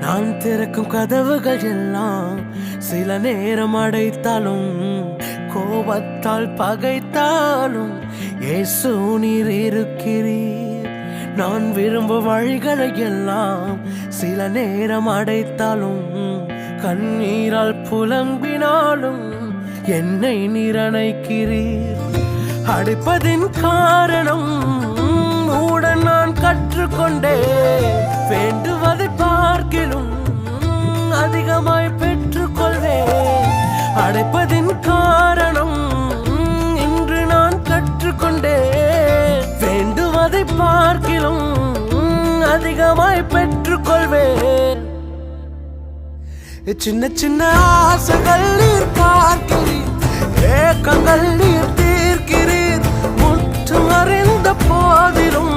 நான் திறக்கும் கதவுகள் எல்லாம் சில நேரம் அடைத்தாலும் கோபத்தால் பகைத்தாலும் இயேசு நீர் இருக்கிறீர். நான் விரும்பும் வழிகளை எல்லாம் சில நேரம் அடைத்தாலும் கண்ணீரால் புலம்பினாலும் என்னை நிரணைக்கிறீர். அடைப்பதின் காரணம் உடன் நான் கற்றுக்கொண்டே வேண்டுவதை பார்க்கிலும் அதிகமாய் பெற்றுக்கொள்வேன். அடைப்பதின் காரணம் இன்று நான் கற்றுக்கொண்டே வேண்டுவதை பார்க்கிலும் அதிகமாய் பெற்றுக்கொள்வேன். சின்ன சின்ன ஆசைகள் நீர் பார்க்கிறீர், ஏக்கங்கள் நீர் தீர்க்கிறீர். முற்றம் அறிந்த போதிலும்